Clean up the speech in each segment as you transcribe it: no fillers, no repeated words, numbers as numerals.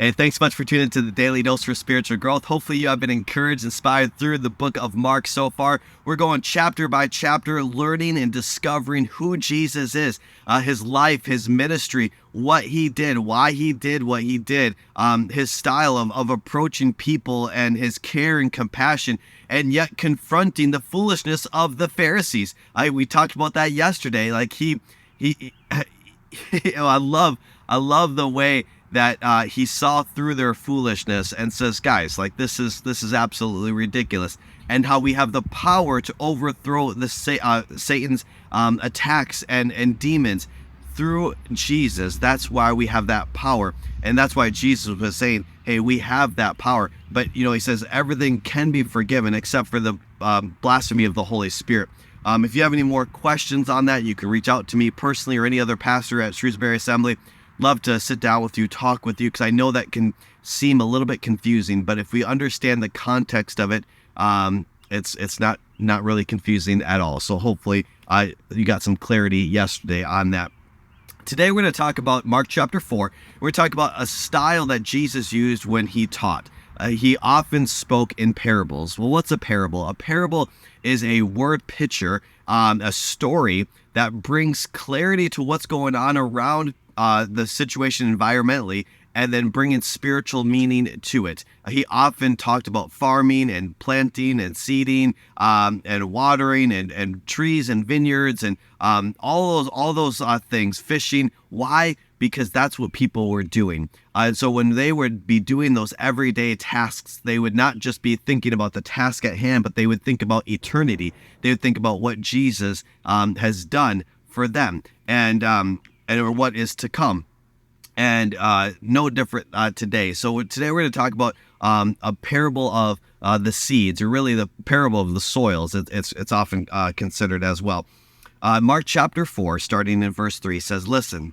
Hey, thanks so much for tuning into the Daily Dose for Spiritual Growth. Hopefully you have been encouraged, inspired through the book of Mark so far. We're going chapter by chapter, learning and discovering who Jesus is, his life, his ministry, what he did, why he did what he did, his style of approaching people and his care and compassion, and yet confronting the foolishness of the Pharisees. We talked about that yesterday. Like I love the way that he saw through their foolishness and says, guys, like this is absolutely ridiculous, and how we have the power to overthrow the Satan's attacks and demons through Jesus. That's why we have that power, and that's why Jesus was saying, hey, we have that power. But he says everything can be forgiven except for the blasphemy of the Holy Spirit. If you have any more questions on that, you can reach out to me personally or any other pastor at Shrewsbury Assembly. Love to sit down with you, talk with you, because I know that can seem a little bit confusing, but if we understand the context of it, it's not really confusing at all. So hopefully you got some clarity yesterday on that. Today we're going to talk about Mark chapter 4. We're going to talk about a style that Jesus used when he taught. He often spoke in parables. Well, what's a parable? A parable is a word picture, a story that brings clarity to what's going on around the situation environmentally, and then bringing spiritual meaning to it. He often talked about farming and planting and seeding and watering and trees and vineyards and all those things, fishing. Why? Because that's what people were doing. And so when they would be doing those everyday tasks, they would not just be thinking about the task at hand, but they would think about eternity. They would think about what Jesus has done for them and what is to come. And no different today. So today we're going to talk about a parable of the seeds, or really the parable of the soils. It's often considered as well. Mark chapter 4, starting in verse 3, says, "Listen,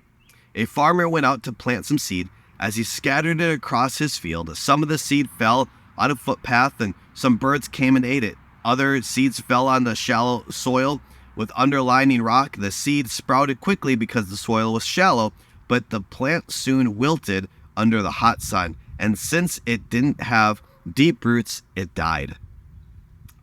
a farmer went out to plant some seed. As he scattered it across his field, some of the seed fell on a footpath, and some birds came and ate it. Other seeds fell on the shallow soil with underlying rock. The seed sprouted quickly because the soil was shallow, but the plant soon wilted under the hot sun, and since it didn't have deep roots, it died.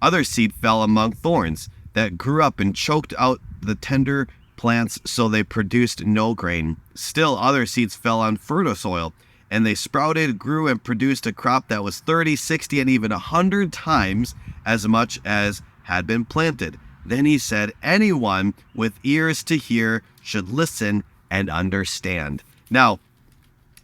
Other seed fell among thorns that grew up and choked out the tender plants, so they produced no grain. Still other seeds fell on fertile soil, and they sprouted, grew, and produced a crop that was 30, 60, and even 100 times as much as had been planted." Then he said, "Anyone with ears to hear should listen and understand." Now,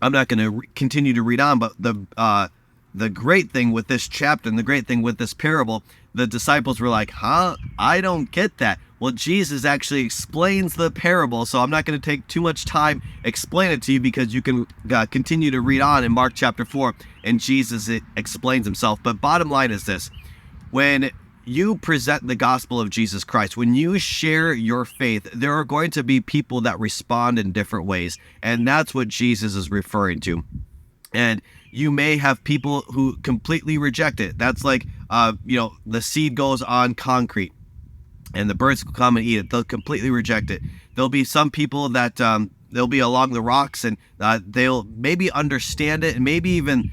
I'm not going to continue to read on, but the great thing with this chapter and the great thing with this parable, the disciples were like, I don't get that. Well, Jesus actually explains the parable, so I'm not going to take too much time explain it to you, because you can continue to read on in Mark chapter 4, and Jesus explains himself. But bottom line is this: when you present the gospel of Jesus Christ, when you share your faith, there are going to be people that respond in different ways, and that's what Jesus is referring to. And you may have people who completely reject it. That's like, the seed goes on concrete, and the birds will come and eat it. They'll completely reject it. There'll be some people that they'll be along the rocks, and they'll maybe understand it, and maybe even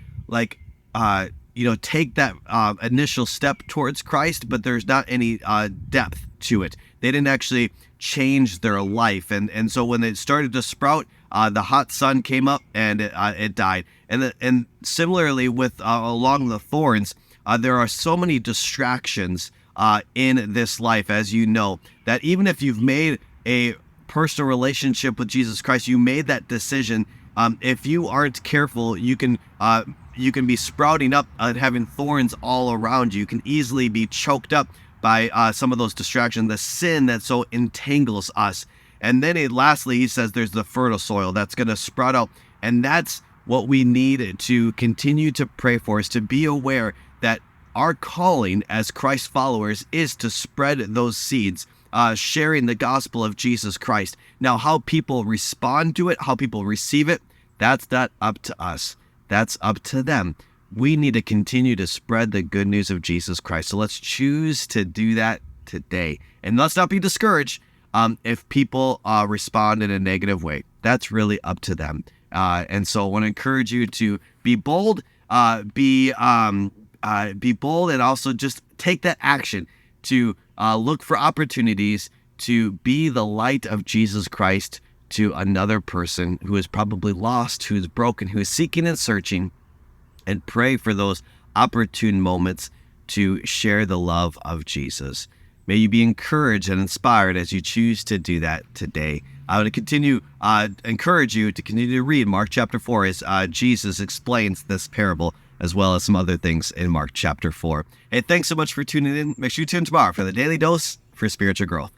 take that initial step towards Christ, but there's not any depth to it. They didn't actually change their life. And so when it started to sprout, the hot sun came up and it died. And similarly with along the thorns, there are so many distractions in this life, as you know, that even if you've made a personal relationship with Jesus Christ, you made that decision. If you aren't careful, you can be sprouting up and having thorns all around you. You can easily be choked up by some of those distractions, the sin that so entangles us. And then lastly, he says there's the fertile soil that's going to sprout out. And that's what we need to continue to pray for, is to be aware that our calling as Christ followers is to spread those seeds, sharing the gospel of Jesus Christ. Now, how people respond to it, how people receive it, that's not up to us. That's up to them. We need to continue to spread the good news of Jesus Christ. So let's choose to do that today. And let's not be discouraged if people respond in a negative way. That's really up to them. And so I want to encourage you to be bold, be bold, and also just take that action to look for opportunities to be the light of Jesus Christ to another person who is probably lost, who is broken, who is seeking and searching, and pray for those opportune moments to share the love of Jesus. May you be encouraged and inspired as you choose to do that today. I want to encourage you to continue to read Mark chapter 4 as Jesus explains this parable, as well as some other things in Mark chapter 4. Hey, thanks so much for tuning in. Make sure you tune in tomorrow for the Daily Dose for Spiritual Growth.